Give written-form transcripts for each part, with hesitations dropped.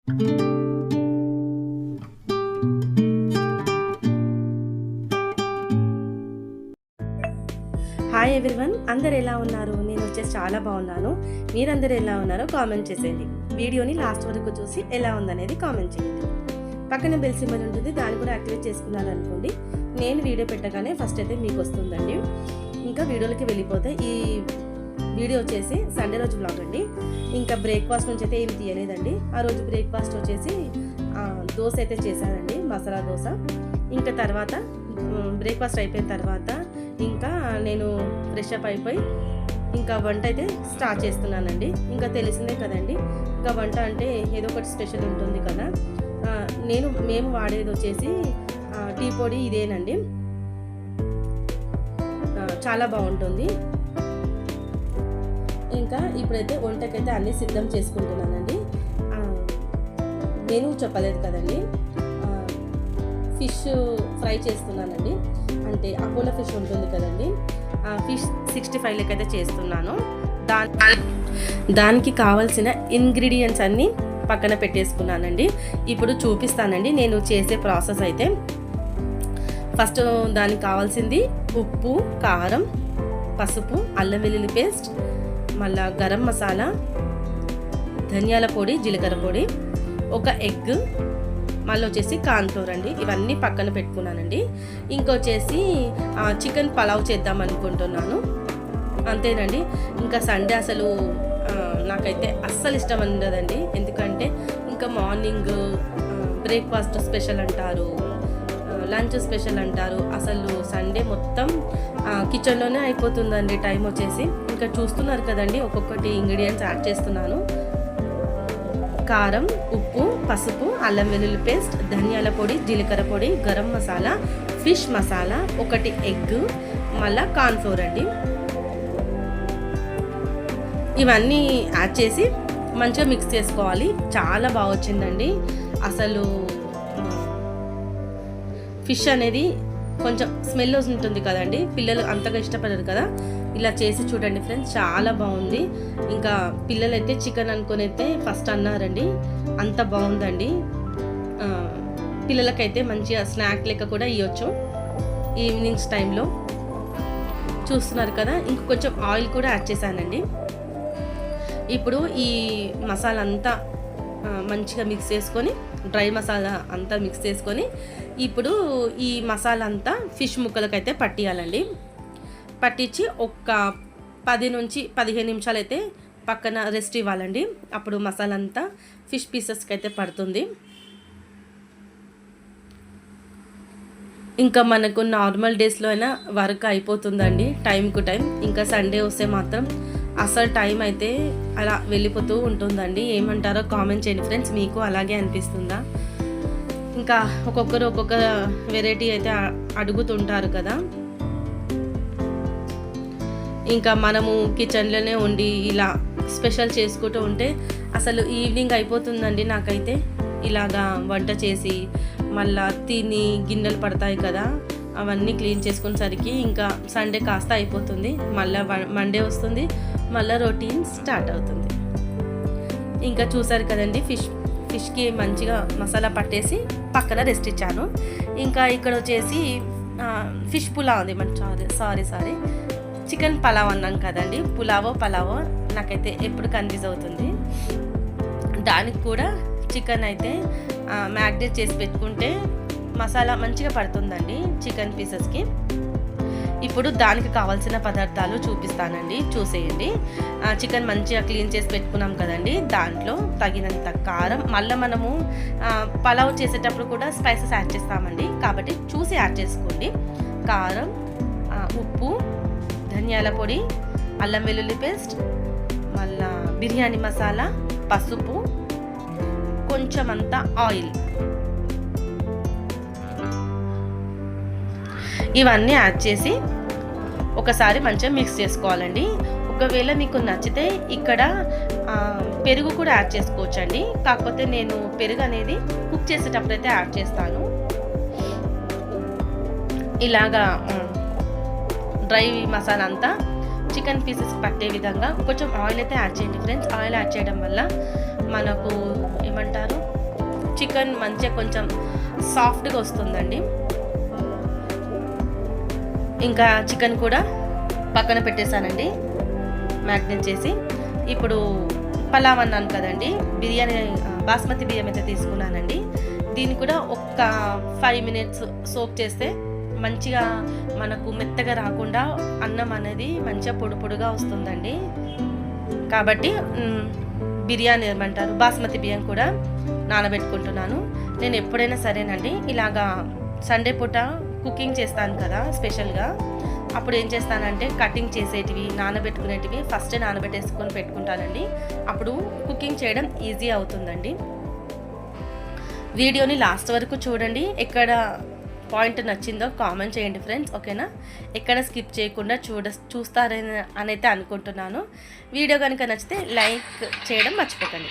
Hi everyone, అందరు ఎలా ఉన్నారు? నేను వచ్చేసి చాలా బాగున్నాను. మీరందరూ ఎలా ఉన్నారో కామెంట్ చేసేయండి. వీడియోని లాస్ట్ వరకు చూసి ఎలా ఉందనేది కామెంట్ చేయండి. పక్కన బెల్ సింబల్ ఉంటుంది, దాన్ని కూడా యాక్టివేట్ చేసుకున్నాను అనుకోండి. నేను వీడియో పెట్టగానే ఫస్ట్ అయితే మీకు వస్తుందండి. ఇంకా వీడియోలకి వెళ్ళిపోతే ఈ వీడియో వచ్చేసి సండే రోజు వ్లాగ్ అండి. ఇంకా బ్రేక్ఫాస్ట్ నుంచి అయితే ఏం తీయలేదండి. ఆ రోజు బ్రేక్ఫాస్ట్ వచ్చేసి దోశ అయితే చేశానండి, మసాలా దోశ. ఇంకా తర్వాత బ్రేక్ఫాస్ట్ అయిపోయిన తర్వాత ఇంకా నేను ఫ్రెష్ అప్ అయిపోయి ఇంకా వంట అయితే స్టార్ట్ చేస్తున్నానండి. ఇంకా తెలిసిందే కదండి, ఇంకా వంట అంటే ఏదో ఒకటి స్పెషల్ ఉంటుంది కదా. మేము వాడేది వచ్చేసి టీ పొడి ఇదేనండి, చాలా బాగుంటుంది. ఇంకా ఇప్పుడైతే వంటకైతే అన్నీ సిద్ధం చేసుకుంటున్నానండి. నేను చెప్పలేదు కదండి, ఫిష్ ఫ్రై చేస్తున్నానండి. అంటే అపోలో ఫిష్ ఉంటుంది కదండి, ఆ ఫిష్ 65 లెక్కైతే చేస్తున్నాను. దానికి కావాల్సిన ఇంగ్రీడియంట్స్ అన్నీ పక్కన పెట్టేసుకున్నానండి. ఇప్పుడు చూపిస్తానండి నేను చేసే ప్రాసెస్ అయితే. ఫస్ట్ దానికి కావాల్సింది ఉప్పు, కారం, పసుపు, అల్లం వెల్లుల్లి పేస్ట్, మళ్ళా గరం మసాలా, ధనియాల పొడి, జీలకర్ర పొడి, ఒక ఎగ్, మళ్ళీ వచ్చేసి కార్న్ఫ్లోర్ అండి. ఇవన్నీ పక్కన పెట్టుకున్నానండి. ఇంకొచ్చేసి చికెన్ పలావ్ చేద్దాం అనుకుంటున్నాను, అంతేనండి. ఇంకా సండే అసలు నాకైతే అస్సలు ఇష్టం ఉండదండి. ఎందుకంటే ఇంకా మార్నింగ్ బ్రేక్ఫాస్ట్ స్పెషల్ అంటారు, లంచ్ స్పెషల్ అంటారు. అసలు సండే మొత్తం కిచెన్లోనే అయిపోతుందండి టైం వచ్చేసి. ఇంకా చూస్తున్నారు కదండి, ఒక్కొక్కటి ఇంగ్రీడియంట్స్ యాడ్ చేస్తున్నాను. కారం, ఉప్పు, పసుపు, అల్లం వెల్లుల్లి పేస్ట్, ధనియాల పొడి, జీలకర్ర పొడి, గరం మసాలా, ఫిష్ మసాలా, ఒకటి ఎగ్, మళ్ళా కార్న్ఫ్లోర్ అండి. ఇవన్నీ యాడ్ చేసి మంచిగా మిక్స్ చేసుకోవాలి. చాలా బాగా వచ్చిందండి. అసలు ఫిష్ అనేది కొంచెం స్మెల్ ఉంటుంది కదండి, పిల్లలు అంతగా ఇష్టపడరు కదా. ఇలా చేసి చూడండి ఫ్రెండ్స్, చాలా బాగుంది. ఇంకా పిల్లలైతే చికెన్ అనుకుని అయితే ఫస్ట్ అన్నారండి, అంత బాగుందండి. పిల్లలకైతే మంచిగా స్నాక్ లెక్క కూడా ఇవ్వచ్చు ఈవినింగ్స్ టైంలో. చూస్తున్నారు కదా, ఇంక కొంచెం ఆయిల్ కూడా యాడ్ చేశానండి. ఇప్పుడు ఈ మసాలా అంతా మంచిగా మిక్స్ చేసుకొని, డ్రై మసాలా అంతా మిక్స్ చేసుకొని, ఇప్పుడు ఈ మసాలా అంతా ఫిష్ ముక్కలకైతే పట్టియాలండి. పట్టించి ఒక 10 నుంచి 15 నిమిషాలు అయితే పక్కన రెస్ట్ ఇవ్వాలండి. అప్పుడు మసాలా అంతా ఫిష్ పీసెస్కి అయితే పడుతుంది. ఇంకా మనకు నార్మల్ డేస్లో అయినా వర్క్ అయిపోతుందండి టైం టు టైం. ఇంకా సండే వస్తే మాత్రం అసలు టైం అయితే అలా వెళ్ళిపోతూ ఉంటుందండి. ఏమంటారో కామెంట్ చేయండి ఫ్రెండ్స్, మీకు అలాగే అనిపిస్తుందా? ఇంకా ఒక్కొక్కరు ఒక్కొక్క వెరైటీ అయితే అడుగుతుంటారు కదా. ఇంకా మనము కిచెన్లోనే ఉండి ఇలా స్పెషల్ చేసుకుంటూ ఉంటే అసలు ఈవినింగ్ అయిపోతుందండి నాకైతే. ఇలాగా వంట చేసి మళ్ళా తిని గిన్నెలు పడతాయి కదా, అవన్నీ క్లీన్ చేసుకునేసరికి ఇంకా సండే కాస్త అయిపోతుంది. మళ్ళీ మండే వస్తుంది, మళ్ళీ రొటీన్ స్టార్ట్ అవుతుంది. ఇంకా చూసారు కదండి, ఫిష్కి మంచిగా మసాలా పట్టేసి పక్కన రెస్ట్ ఇచ్చాను. ఇంకా ఇక్కడ వచ్చేసి ఫిష్ పులావ్ ఉంది. సారీ చికెన్ పలావ్ అన్నాం కదండి, పులావో పలావో నాకైతే ఎప్పుడు కన్ఫ్యూజ్ అవుతుంది. దానికి కూడా చికెన్ అయితే మ్యాగ్నేట్ చేసి పెట్టుకుంటే మసాలా మంచిగా పడుతుందండి చికెన్ పీసెస్కి. ఇప్పుడు దానికి కావాల్సిన పదార్థాలు చూపిస్తానండి, చూసేయండి. చికెన్ మంచిగా క్లీన్ చేసి పెట్టుకున్నాం కదండి, దాంట్లో తగినంత కారం. మళ్ళీ మనము పలావ్ చేసేటప్పుడు కూడా స్పైసెస్ యాడ్ చేస్తామండి, కాబట్టి చూసి యాడ్ చేసుకోండి. కారం, ఉప్పు, ధనియాల పొడి, అల్లం వెల్లుల్లి పేస్ట్, మళ్ళా బిర్యానీ మసాలా, పసుపు, కొంచెం అంతా ఆయిల్, ఇవన్నీ యాడ్ చేసి ఒకసారి మంచిగా మిక్స్ చేసుకోవాలండి. ఒకవేళ మీకు నచ్చితే ఇక్కడ పెరుగు కూడా యాడ్ చేసుకోవచ్చండి. కాకపోతే నేను పెరుగు అనేది కుక్ చేసేటప్పుడు అయితే యాడ్ చేస్తాను. ఇలాగా డ్రై మసాలా అంతా చికెన్ పీసెస్ పట్టే విధంగా కొంచెం ఆయిల్ అయితే యాడ్ చేయండి ఫ్రెండ్స్. ఆయిల్ యాడ్ చేయడం వల్ల మనకు ఏమంటారు చికెన్ మంచిగా కొంచెం సాఫ్ట్గా వస్తుందండి. ఇంకా చికెన్ కూడా పక్కన పెట్టేశానండి మ్యాగ్నేట్ చేసి. ఇప్పుడు పలావ్ అన్నాను కదండి, బిర్యానీ బాస్మతి బియ్యం అయితే తీసుకున్నానండి. దీన్ని కూడా ఒక్క 5 minutes సోక్ చేస్తే మంచిగా మనకు మెత్తగా రాకుండా అన్నం అనేది మంచిగా పొడి వస్తుందండి. కాబట్టి బిర్యానీ ఏమంటారు బాస్మతి బియ్యం కూడా నానబెట్టుకుంటున్నాను. నేను ఎప్పుడైనా సరేనండి ఇలాగా సండే పూట కుకింగ్ చేస్తాను కదా స్పెషల్గా, అప్పుడు ఏం చేస్తానంటే కటింగ్ చేసేటివి నానబెట్టుకునేటివి ఫస్ట్ నానబెట్టేసుకొని పెట్టుకుంటానండి. అప్పుడు కుకింగ్ చేయడం ఈజీ అవుతుందండి. వీడియోని లాస్ట్ వరకు చూడండి. ఎక్కడ పాయింట్ నచ్చిందో కామెంట్ చేయండి ఫ్రెండ్స్, ఓకేనా? ఎక్కడ స్కిప్ చేయకుండా చూస్తారని అయితే అనుకుంటున్నాను. వీడియో కనుక నచ్చితే లైక్ చేయడం మర్చిపోకండి.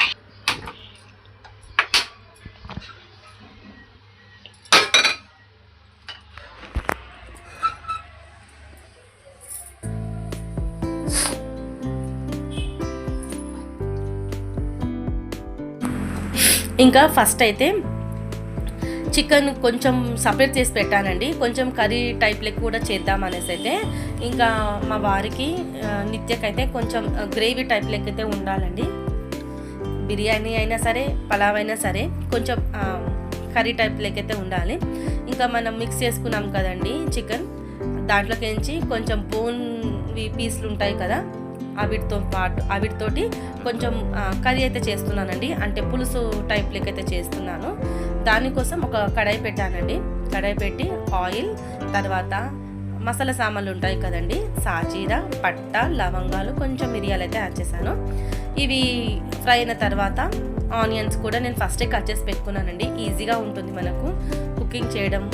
ఇంకా ఫస్ట్ అయితే చికెన్ కొంచెం సపరేట్ చేసి పెట్టానండి. కొంచెం కర్రీ టైప్ లెక్క కూడా చేద్దాం అనేసి అయితే, ఇంకా మా వారికి నిత్యకైతే కొంచెం గ్రేవీ టైప్ లెక్క అయితే ఉండాలండి. బిర్యానీ అయినా సరే పలావ్ అయినా సరే కొంచెం కర్రీ టైప్ లెక్క అయితే ఉండాలి. ఇంకా మనం మిక్స్ చేసుకున్నాం కదండి చికెన్, దాంట్లోకించి కొంచెం బోన్ పీసులు ఉంటాయి కదా, అవిటితోటి కొంచెం కర్రీ అయితే చేస్తున్నానండి. అంటే పులుసు టైప్ లెక్క అయితే చేస్తున్నాను. దానికోసం ఒక కడాయి పెట్టానండి. కడాయి పెట్టి ఆయిల్, తర్వాత మసాలా సామాన్లు ఉంటాయి కదండి, సాజీర, పట్ట, లవంగాలు, కొంచెం మిరియాలు అయితే యాడ్ చేశాను. ఇవి ఫ్రై అయిన తర్వాత ఆనియన్స్ కూడా నేను ఫస్టే కట్ చేసి పెట్టుకున్నానండి. ఈజీగా ఉంటుంది మనకు కుకింగ్ చేయడం.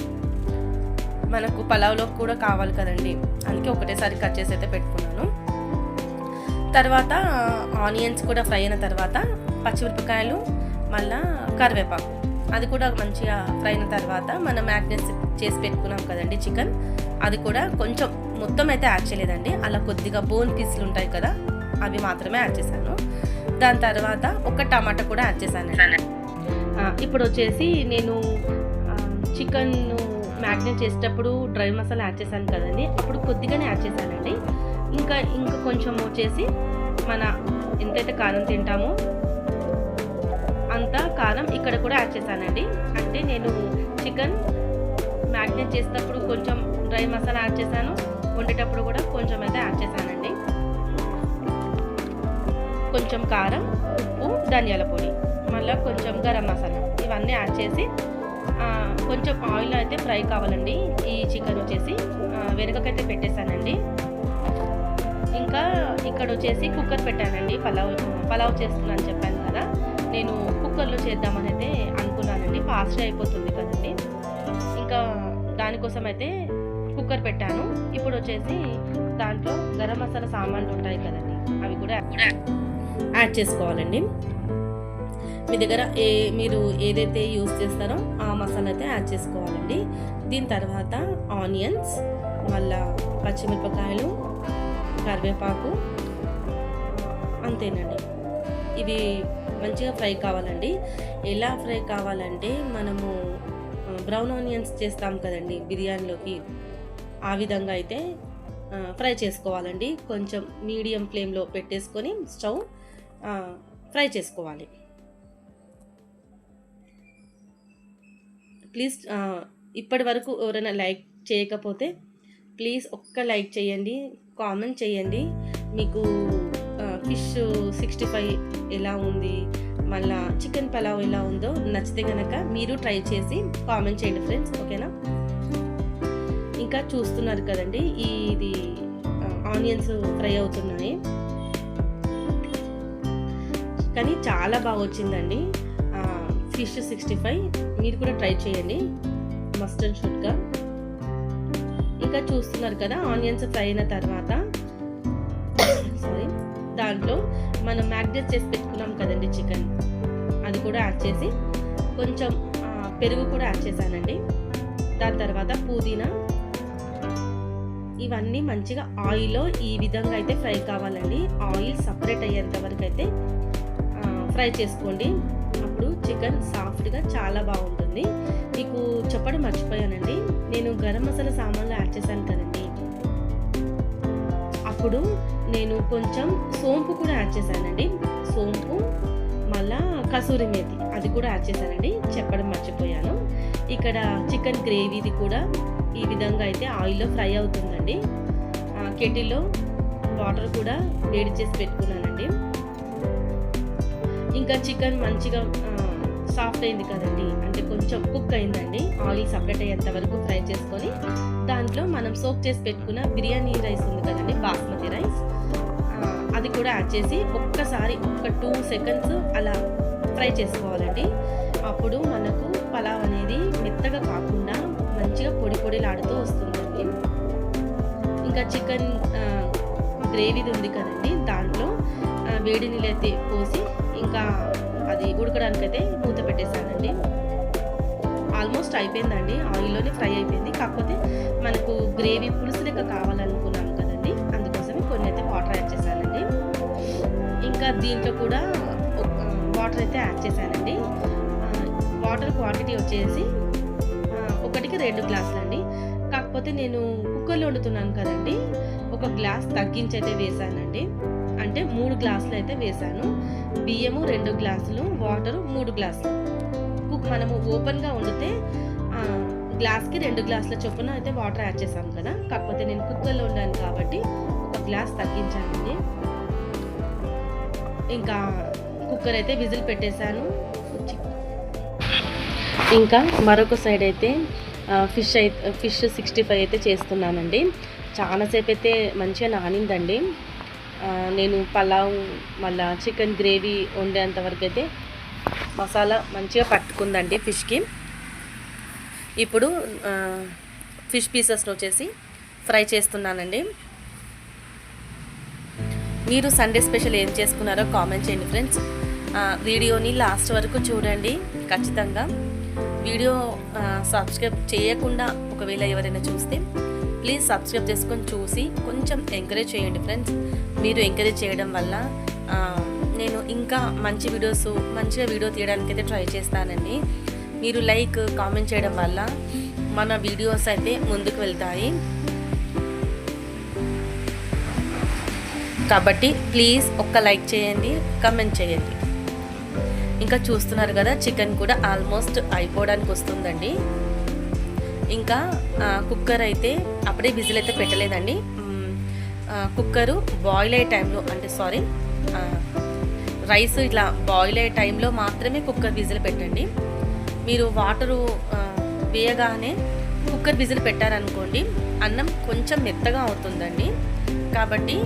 మనకు పలావ్లో కూడా కావాలి కదండి, అందుకే ఒకటేసారి కట్ చేసి అయితే పెట్టుకున్నాను. తర్వాత ఆనియన్స్ కూడా ఫ్రై అయిన తర్వాత పచ్చిమిరపకాయలు, మళ్ళీ కరివేపాకు, అది కూడా మంచిగా ఫ్రై అయిన తర్వాత మనం మ్యాగ్నేట్ చేసి పెట్టుకున్నాం కదండి చికెన్, అది కూడా కొంచెం మొత్తం అయితే యాడ్ చేయలేదండి, అలా కొద్దిగా బోన్ పీసులు ఉంటాయి కదా అవి మాత్రమే యాడ్ చేశాను. దాని తర్వాత ఒక టమాటా కూడా యాడ్ చేశాను. ఇప్పుడు వచ్చేసి నేను చికెన్ మ్యాగ్నేట్ చేసేటప్పుడు డ్రై మసాలా యాడ్ చేశాను కదండి, అప్పుడు కొద్దిగానే యాడ్ చేశానండి. ఇంకా కొంచెం వచ్చేసి మన ఎంతైతే కారం తింటామో అంత కారం ఇక్కడ కూడా యాడ్ చేశానండి. అంటే నేను చికెన్ మ్యాగ్నేట్ చేసేటప్పుడు కొంచెం డ్రై మసాలా యాడ్ చేశాను, వండేటప్పుడు కూడా కొంచెం అయితే యాడ్ చేశానండి. కొంచెం కారం, ఉప్పు, ధనియాల పొడి, మళ్ళీ కొంచెం గరం మసాలా, ఇవన్నీ యాడ్ చేసి కొంచెం ఆయిల్ అయితే ఫ్రై కావాలండి. ఈ చికెన్ వచ్చేసి వెనుకకైతే పెట్టేశానండి. ఇంకా ఇక్కడ వచ్చేసి కుక్కర్ పెట్టానండి. పలావ్ చేస్తున్నాను చెప్పాను కదా, నేను కుక్కర్లో చేద్దామని అయితే అనుకున్నానండి, ఫాస్ట్గా అయిపోతుంది కదండి. ఇంకా దానికోసం అయితే కుక్కర్ పెట్టాను. ఇప్పుడు వచ్చేసి దాంట్లో గరం మసాలా సామాన్లు ఉంటాయి కదండి, అవి కూడా యాడ్ చేసుకోవాలండి. మీ దగ్గర మీరు ఏదైతే యూజ్ చేస్తారో ఆ మసాలా అయితే యాడ్ చేసుకోవాలండి. దీని తర్వాత ఆనియన్స్, మళ్ళా పచ్చిమిరపకాయలు, కరివేపాకు, అంతేనండి. ఇవి మంచిగా ఫ్రై కావాలండి. ఎలా ఫ్రై కావాలంటే మనము బ్రౌన్ ఆనియన్స్ చేస్తాం కదండి బిర్యానీలోకి, ఆ విధంగా అయితే ఫ్రై చేసుకోవాలండి. కొంచెం మీడియం ఫ్లేమ్లో పెట్టేసుకొని స్టవ్ ఫ్రై చేసుకోవాలి. ప్లీజ్ ఇప్పటి వరకు ఎవరైనా లైక్ చేయకపోతే ప్లీజ్ ఒక్క లైక్ చేయండి, కామెంట్ చేయండి. మీకు ఫిష్ 65 ఎలా ఉంది, మళ్ళీ చికెన్ పలావ్ ఎలా ఉందో నచ్చితే కనుక మీరు ట్రై చేసి కామెంట్ చేయండి ఫ్రెండ్స్, ఓకేనా? ఇంకా చూస్తున్నారు కదండి, ఇది ఆనియన్స్ ఫ్రై అవుతున్నాయి, కానీ చాలా బాగా వచ్చిందండి ఫిష్ 65. మీరు కూడా ట్రై చేయండి, మస్ట్ అండ్ షుడ్గా. ఇంకా చూస్తున్నారు కదా, ఆనియన్స్ ఫ్రై అయిన తర్వాత దాంట్లో మనం మ్యాగ్నేట్ చేసి పెట్టుకున్నాం కదండి చికెన్, అది కూడా యాడ్ చేసి కొంచెం పెరుగు కూడా యాడ్ చేశానండి. దాని తర్వాత పుదీనా, ఇవన్నీ మంచిగా ఆయిల్లో ఈ విధంగా అయితే ఫ్రై కావాలండి. ఆయిల్ సపరేట్ అయ్యేంత వరకు అయితే ఫ్రై చేసుకోండి, అప్పుడు చికెన్ సాఫ్ట్గా చాలా బాగుంటుంది. మీకు చెప్పడం మర్చిపోయానండి, నేను గరం మసాలా సామాన్లు యాడ్ చేశాను కదండి, అప్పుడు నేను కొంచెం సోంపు కూడా యాడ్ చేశానండి. సోంపు మళ్ళా కసూరి మేతి అది కూడా యాడ్ చేశానండి, చెప్పడం మర్చిపోయాను. ఇక్కడ చికెన్ గ్రేవీది కూడా ఈ విధంగా అయితే ఆయిల్లో ఫ్రై అవుతుందండి. కెటిల్లో వాటర్ కూడా వేడి చేసి పెట్టుకున్నానండి. ఇంకా చికెన్ మంచిగా సాఫ్ట్ అయింది కదండి, అంటే కొంచెం కుక్ అయిందండి. ఆయిల్ సపరేట్ అయ్యేంత వరకు ఫ్రై చేసుకొని దాంట్లో మనం సోక్ చేసి పెట్టుకున్న బిర్యానీ రైస్ ఉంది కదండి, బాస్మతి రైస్, అది కూడా యాడ్ చేసి ఒక్కసారి ఒక 2 సెకండ్స్ అలా ఫ్రై చేసుకోవాలండి. అప్పుడు మనకు పలావ్ అనేది మెత్తగా కాకుండా మంచిగా పొడి పొడిలాడుతూ వస్తుందండి. ఇంకా చికెన్ గ్రేవీది ఉంది కదండి, దాంట్లో వేడి నీళ్ళైతే పోసి ఇంకా అది ఉడకడానికైతే మూత పెట్టేశానండి. ఆల్మోస్ట్ అయిపోయిందండి, ఆయిల్లోనే ఫ్రై అయిపోయింది. కాకపోతే మనకు గ్రేవీ పులుసు లెక్క కావాలనుకున్నాం కదండి, అందుకోసమే కొన్ని అయితే వాటర్ యాడ్ చేశానండి. ఇంకా దీంట్లో కూడా వాటర్ అయితే యాడ్ చేశానండి. వాటర్ క్వాంటిటీ వచ్చేసి 1కి 2 గ్లాసులు అండి. కాకపోతే నేను కుక్కర్లో వండుతున్నాను కదండి, 1 గ్లాస్ తగ్గించి అయితే వేసానండి. అంటే 3 గ్లాసులు అయితే వేసాను. బియ్యము 2 గ్లాసులు, వాటరు 3 గ్లాసులు. మనము ఓపెన్గా వండితే గ్లాస్కి 2 గ్లాసుల చొప్పున అయితే వాటర్ యాడ్ చేసాం కదా, కాకపోతే నేను కుక్కర్లో వండాను కాబట్టి 1 గ్లాస్ తగ్గించానండి. ఇంకా కుక్కర్ అయితే విజిల్ పెట్టేశాను. ఇంకా మరొక సైడ్ అయితే ఫిష్ 65 అయితే చేస్తున్నానండి. చాలాసేపు అయితే మంచిగా నానిందండి. నేను పలావ్ మళ్ళా చికెన్ గ్రేవీ వండేంత వరకు అయితే మసాలా మంచిగా పట్టుకుందండి ఫిష్కి. ఇప్పుడు ఫిష్ పీసెస్ని వచ్చేసి ఫ్రై చేస్తున్నానండి. మీరు సండే స్పెషల్ ఏం చేసుకున్నారో కామెంట్ చేయండి ఫ్రెండ్స్. వీడియోని లాస్ట్ వరకు చూడండి ఖచ్చితంగా. వీడియో సబ్స్క్రైబ్ చేయకుండా ఒకవేళ ఎవరైనా చూస్తే ప్లీజ్ సబ్స్క్రైబ్ చేసుకొని చూసి కొంచెం ఎంకరేజ్ చేయండి ఫ్రెండ్స్. మీరు ఎంకరేజ్ చేయడం వల్ల నేను ఇంకా మంచిగా వీడియో తీయడానికైతే ట్రై చేస్తానండి. మీరు లైక్ కామెంట్ చేయడం వల్ల మన వీడియోస్ అయితే ముందుకు వెళ్తాయి. కాబట్టి ప్లీజ్ ఒక్క లైక్ చేయండి, కామెంట్ చేయండి. ఇంకా చూస్తున్నారు కదా, చికెన్ కూడా ఆల్మోస్ట్ అయిపోవడానికి వస్తుందండి. ఇంకా కుక్కర్ అయితే అప్పుడే విజిల్ అయితే పెట్టలేదండి. కుక్కరు బాయిల్ అయ్యే టైంలో రైస్ ఇట్లా బాయిల్ అయ్యే టైంలో మాత్రమే కుక్కర్ విజిల్ పెట్టండి. మీరు వాటరు వేయగానే కుక్కర్ విజిల్ పెట్టారనుకోండి, అన్నం కొంచెం మెత్తగా అవుతుందండి. కాబట్టి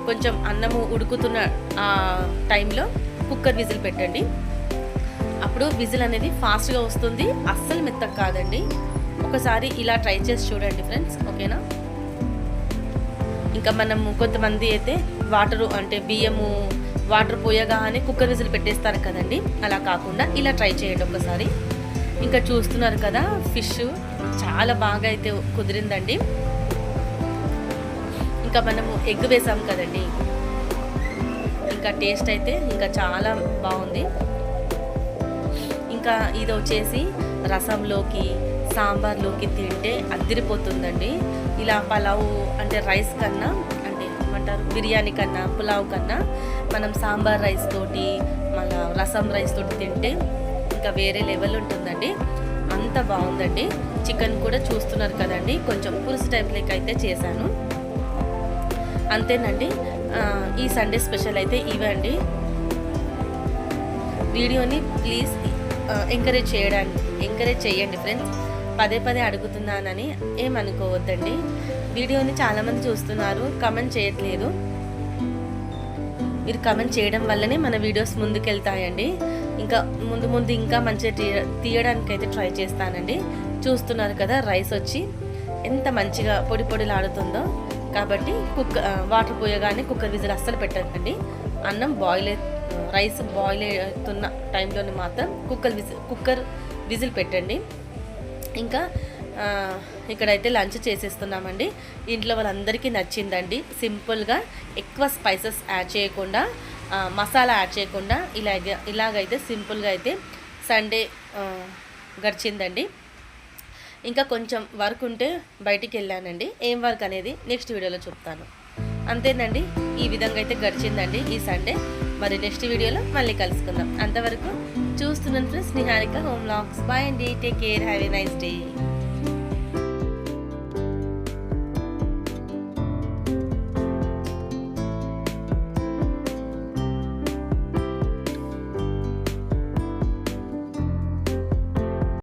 కొంచెం అన్నము ఉడుకుతున్న ఆ టైంలో కుక్కర్ విజిల్ పెట్టండి. అప్పుడు విజిల్ అనేది ఫాస్ట్గా వస్తుంది, అస్సలు మెత్తగా కాదండి. ఒకసారి ఇలా ట్రై చేసి చూడండి ఫ్రెండ్స్, ఓకేనా. ఇంకా మనము కొంతమంది అయితే బియ్యము వాటర్ పోయగానే కుక్కర్ విజిల్ పెట్టేస్తారు కదండి, అలా కాకుండా ఇలా ట్రై చేయండి ఒకసారి. ఇంకా చూస్తున్నారు కదా, ఫిష్ చాలా బాగా అయితే కుదిరిందండి. ఇంకా మనము ఎగ్ వేసాం కదండి, ఇంకా టేస్ట్ అయితే ఇంకా చాలా బాగుంది. ఇంకా ఇది వచ్చేసి రసంలోకి సాంబార్లోకి తింటే అదిరిపోతుందండి. ఇలా పలావ్ అంటే రైస్ కన్నా బిర్యానీ కన్నా పులావ్ కన్నా మనం సాంబార్ రైస్ తోటి మళ్ళీ రసం రైస్ తోటి తింటే ఇంకా వేరే లెవెల్ ఉంటుందండి. అంత బాగుందండి. చికెన్ కూడా చూస్తున్నారు కదండి, కొంచెం పులుసు టైప్లోకి అయితే చేశాను. అంతేనండి, ఈ సండే స్పెషల్ అయితే ఇవండి. వీడియోని ప్లీజ్ ఎంకరేజ్ చేయండి ఫ్రెండ్స్. పదే అడుగుతున్నానని ఏమనుకోవద్దండి. వీడియోని చాలామంది చూస్తున్నారు, కమెంట్ చేయట్లేదు. మీరు కమెంట్ చేయడం వల్లనే మన వీడియోస్ ముందుకెళ్తాయండి. ఇంకా ముందు ఇంకా మంచిగా తీయడానికి అయితే ట్రై చేస్తానండి. చూస్తున్నారు కదా, రైస్ వచ్చి ఎంత మంచిగా పొడిలాడుతుందో. కాబట్టి వాటర్ పోయగానే కుక్కర్ విజిల్ అస్సలు పెట్టకండి. అన్నం రైస్ బాయిల్ అవుతున్న టైంలోనే మాత్రం కుక్కర్ విజిల్ పెట్టండి. ఇంకా ఇక్కడైతే లంచ్ చేసేస్తున్నామండి. ఇంట్లో వాళ్ళందరికీ నచ్చిందండి. సింపుల్గా ఎక్కువ స్పైసెస్ యాడ్ చేయకుండా మసాలా యాడ్ చేయకుండా ఇలాగైతే సింపుల్గా అయితే సండే గడిచిందండి. ఇంకా కొంచెం వర్క్ ఉంటే బయటికి వెళ్ళానండి. ఏం వర్క్ అనేది నెక్స్ట్ వీడియోలో చెప్తాను. అంతేనండి, ఈ విధంగా అయితే గడిచిందండి ఈ సండే. మరి నెక్స్ట్ వీడియోలో మళ్ళీ కలుసుకుందాం. అంతవరకు చూస్తున్నాను friends, Niharika home vlogs. Bye అండి, take care, have a nice day.